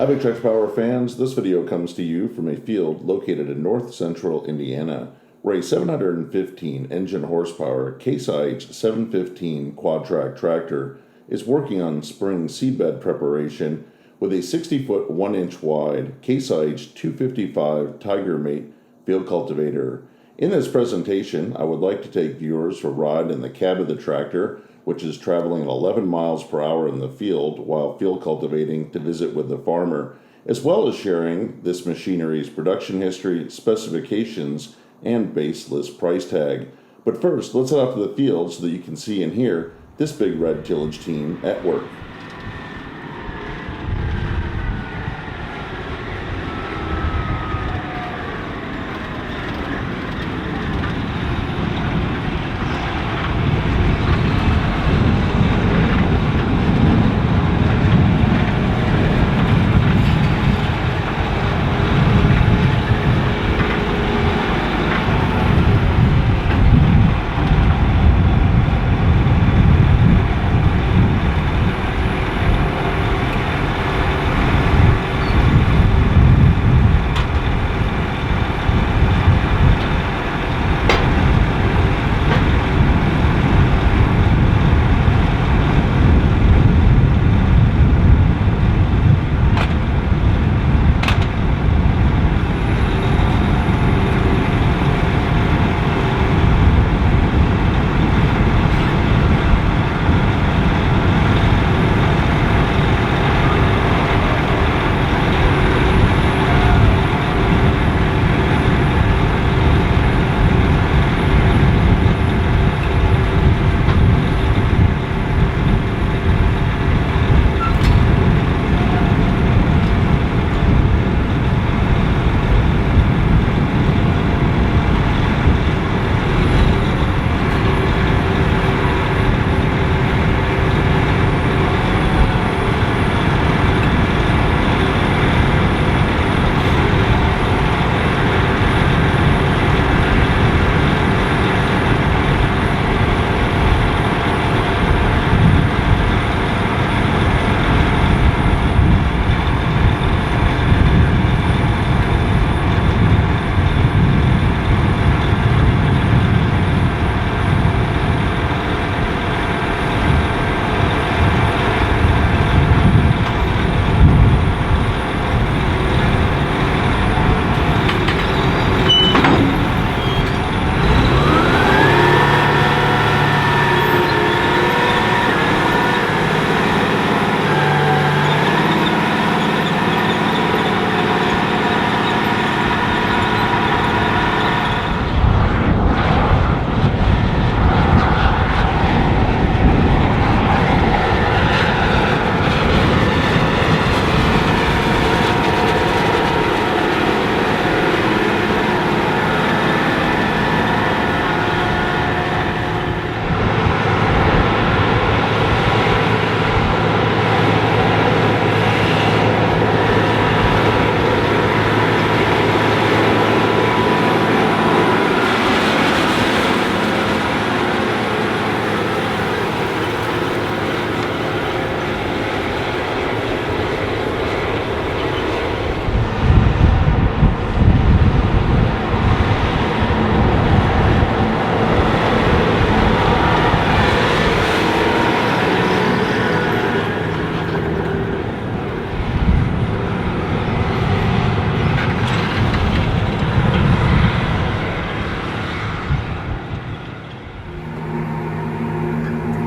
Hi Big Tractor Power fans, this video comes to you from a field located in north central Indiana where a 715 engine horsepower Case IH 715 QUADTRAC tractor is working on spring seedbed preparation with a 60-foot 1-inch wide Case IH 255 Tiger Mate Field Cultivator. In this presentation, I would like to take viewers for a ride in the cab of the tractor, which is traveling at 11 miles per hour in the field while field cultivating to visit with the farmer, as well as sharing this machinery's production history, specifications, and base list price tag. But first, let's head out to the field so that you can see and hear this big red tillage team at work.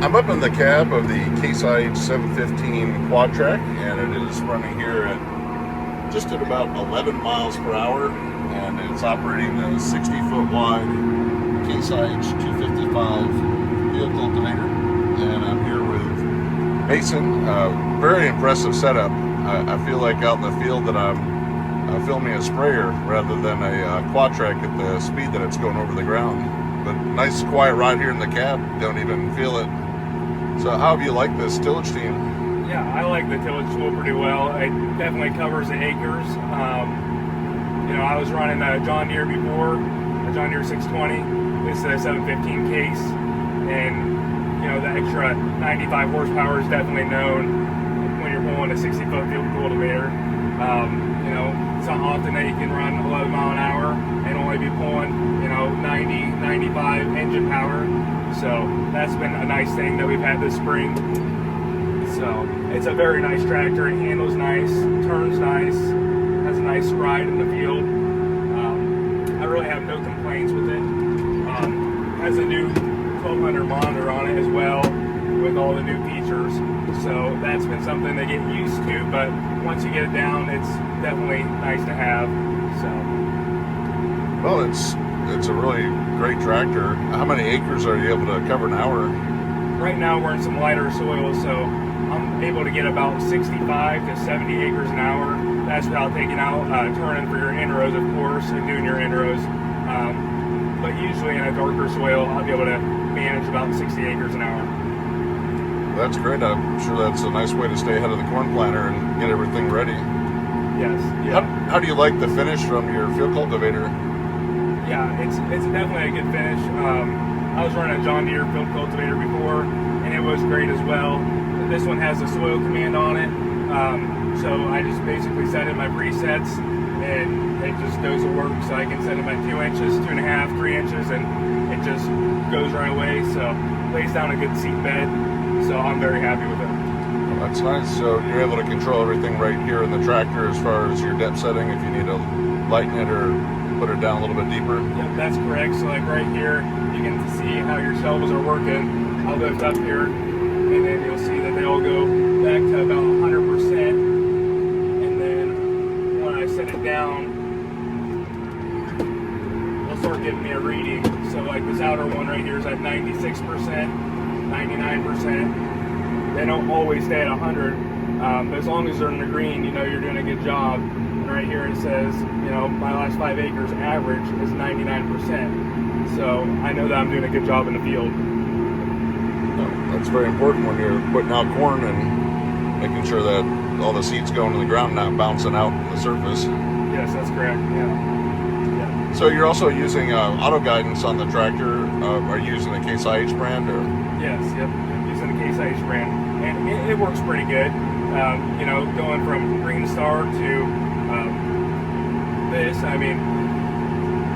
I'm up in the cab of the Case IH 715 QUADTRAC, and it is running here at just at about 11 miles per hour, and it's operating the 60-foot wide Case IH 255 Field Cultivator. And I'm here with Mason. Very impressive setup. I feel like out in the field that I'm filming a sprayer rather than a QUADTRAC at the speed that it's going over the ground. But nice quiet ride here in the cab. Don't even feel it. So how have you liked this tillage team? Yeah, I like the tillage tool pretty well. It definitely covers the acres. I was running a John Deere before, a John Deere 620. This is a 715 Case, and the extra 95 horsepower is definitely known when you're pulling a 60-foot field cultivator. You know, it's not often that you can run 11 mile an hour and only be pulling, you know, 90, 95 engine power. So that's been a nice thing that we've had this spring. So it's a very nice tractor. It handles nice, turns nice, has a nice ride in the field. I really have no complaints with it. Has a new 1200 monitor on it as well with all the new features. So that's been something to get used to, but once you get it down, it's definitely nice to have. So, well, it's a really great tractor. How many acres are you able to cover an hour? Right now we're in some lighter soil, so I'm able to get about 65 to 70 acres an hour. That's without taking out turning for your inrows, of course, and doing your inrows. But usually in a darker soil, I'll be able to manage about 60 acres an hour. That's great. I'm sure that's a nice way to stay ahead of the corn planter and get everything ready. Yes. Yeah. How do you like the finish from your field cultivator? Yeah, it's definitely a good finish. I was running a John Deere field cultivator before, and it was great as well. This one has a soil command on it, so I just basically set in my presets, and it just does the work. So I can set them at 2 inches, 2.5, 3 inches, and it just goes right away. So lays down a good seed bed. So I'm very happy with it. Well, that's nice. So you're able to control everything right here in the tractor as far as your depth setting, if you need to lighten it or put it down a little bit deeper. Yep, that's correct. So like right here, you can see how your shelves are working. I'll lift up here, and then you'll see that they all go back to about 100%. And then when I set it down, it'll start giving me a reading. So like this outer one right here is at 96%, 99%. They don't always stay at 100, but as long as they're in the green, you know you're doing a good job. And right here it says, you know, my last 5 acres average is 99%. So I know that I'm doing a good job in the field. That's very important when you're putting out corn and making sure that all the seeds going to the ground, not bouncing out on the surface. Yes, that's correct. Yeah. So you're also using auto guidance on the tractor. Are you using the Case IH brand? Or? Yes, yep. I'm using the Case IH brand, and it works pretty good. You know, going from Green Star to this, I mean,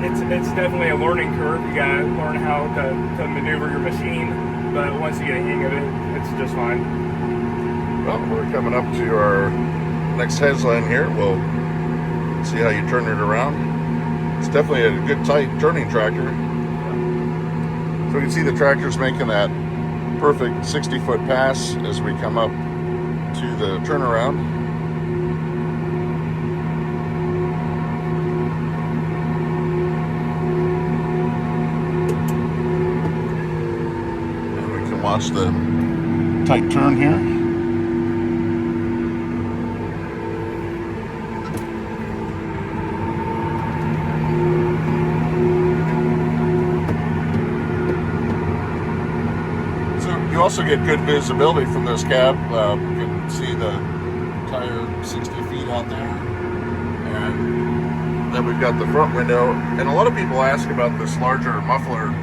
it's definitely a learning curve. You gotta learn how to maneuver your machine, but once you get a hang of it, it's just fine. Well, we're coming up to our next hedge line here. We'll see how you turn it around. It's definitely a good tight turning tractor. So we can see the tractor's making that perfect 60-foot pass as we come up to the turnaround. And we can watch the tight turn here. You also get good visibility from this cab. You can see the entire 60 feet out there. And then we've got the front window. And a lot of people ask about this larger muffler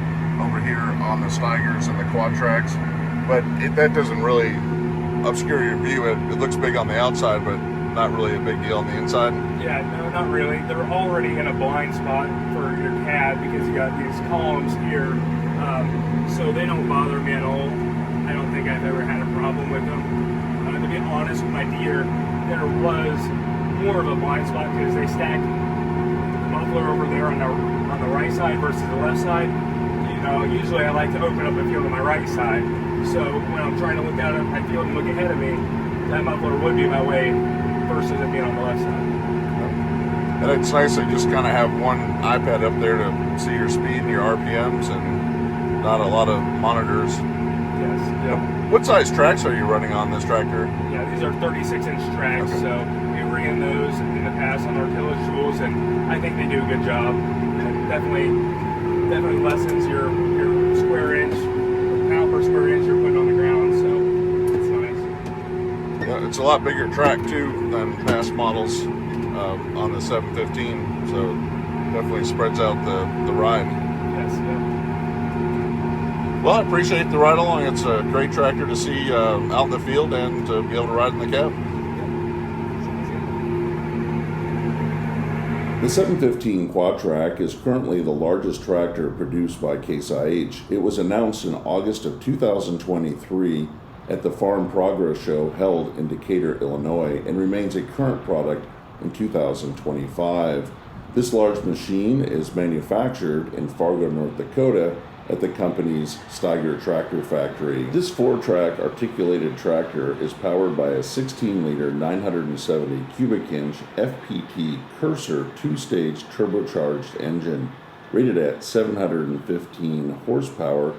over here on the Tigers and the QUADTRACs. But that doesn't really obscure your view. It looks big on the outside, but not really a big deal on the inside. Yeah, no, not really. They're already in a blind spot for your cab because you got these columns here. So they don't bother me at all. I don't think I've ever had a problem with them. To be honest with my Deere, there was more of a blind spot because they stacked the muffler over there on the right side versus the left side. You know, usually I like to open up the field on my right side. So when I'm trying to look out at my field and look ahead of me, that muffler would be my way versus it being on the left side. And it's nice to just kind of have one iPad up there to see your speed and your RPMs and not a lot of monitors. Yes, yeah. What size tracks are you running on this tractor? Yeah, these are 36-inch tracks, Okay. so we ran those in the past on our tillage tools, and I think they do a good job. It definitely lessens your square inch, pound per square inch you're putting on the ground, so it's nice. Yeah, it's a lot bigger track too than past models on the 715, so definitely spreads out the ride. Yes, yeah. Well, I appreciate the ride along. It's a great tractor to see out in the field and to be able to ride in the cab. Sounds good. The 715 QUADTRAC is currently the largest tractor produced by Case IH. It was announced in August of 2023 at the Farm Progress Show held in Decatur, Illinois, and remains a current product in 2025. This large machine is manufactured in Fargo, North Dakota at the company's Tiger tractor factory. This 4-track articulated tractor is powered by a 16-liter 970 cubic inch FPT Cursor 2-stage turbocharged engine. Rated at 715 horsepower,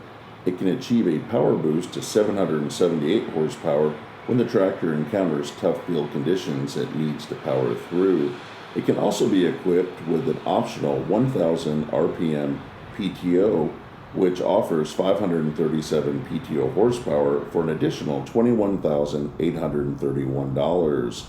it can achieve a power boost to 778 horsepower when the tractor encounters tough field conditions it needs to power through. It can also be equipped with an optional 1000 RPM PTO, which offers 537 PTO horsepower for an additional $21,831.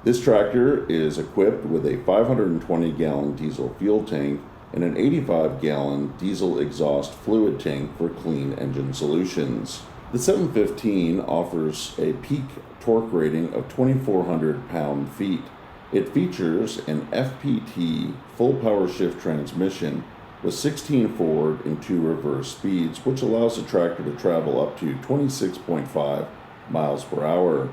This tractor is equipped with a 520-gallon diesel fuel tank and an 85-gallon diesel exhaust fluid tank for clean engine solutions. The 715 offers a peak torque rating of 2,400 pound-feet. It features an FPT full power shift transmission with 16 forward and 2 reverse speeds, which allows the tractor to travel up to 26.5 miles per hour.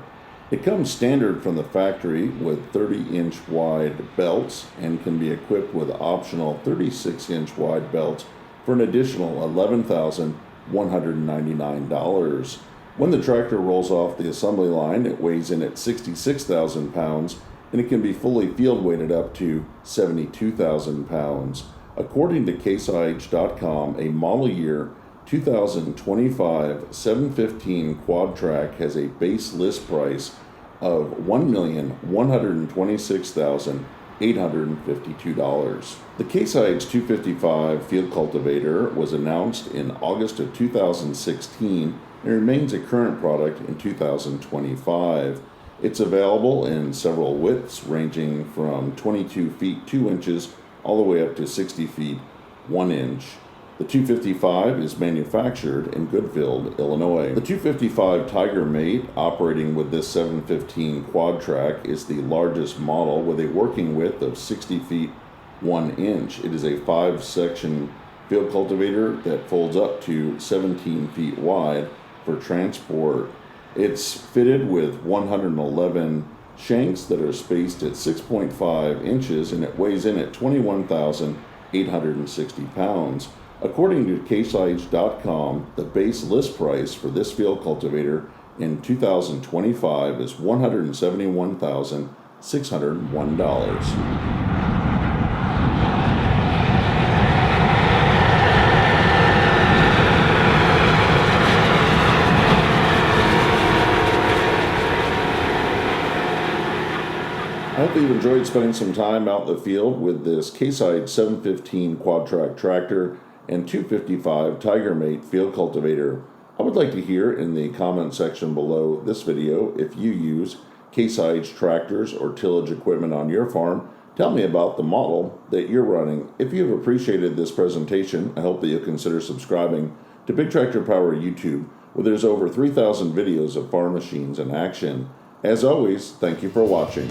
It comes standard from the factory with 30-inch wide belts and can be equipped with optional 36-inch wide belts for an additional $11,199. When the tractor rolls off the assembly line, it weighs in at 66,000 pounds, and it can be fully field weighted up to 72,000 pounds. According to CaseIH.com, a model year 2025 715 QUADTRAC has a base list price of $1,126,852. The Case IH 255 Field Cultivator was announced in August of 2016 and remains a current product in 2025. It's available in several widths ranging from 22 feet 2 inches all the way up to 60 feet 1 inch. The 255 is manufactured in Goodfield, Illinois. The 255 Tiger Mate operating with this 715 QUADTRAC is the largest model with a working width of 60 feet 1 inch. It is a 5-section field cultivator that folds up to 17 feet wide for transport. It's fitted with 111 shanks that are spaced at 6.5 inches, and it weighs in at 21,860 pounds. According to CaseIH.com, the base list price for this field cultivator in 2025 is $171,601. I hope you've enjoyed spending some time out in the field with this Case IH 715 QUADTRAC tractor and 255 Tiger Mate Field Cultivator. I would like to hear in the comment section below this video if you use Case IH tractors or tillage equipment on your farm. Tell me about the model that you're running. If you've appreciated this presentation, I hope that you'll consider subscribing to Big Tractor Power YouTube, where there's over 3,000 videos of farm machines in action. As always, thank you for watching.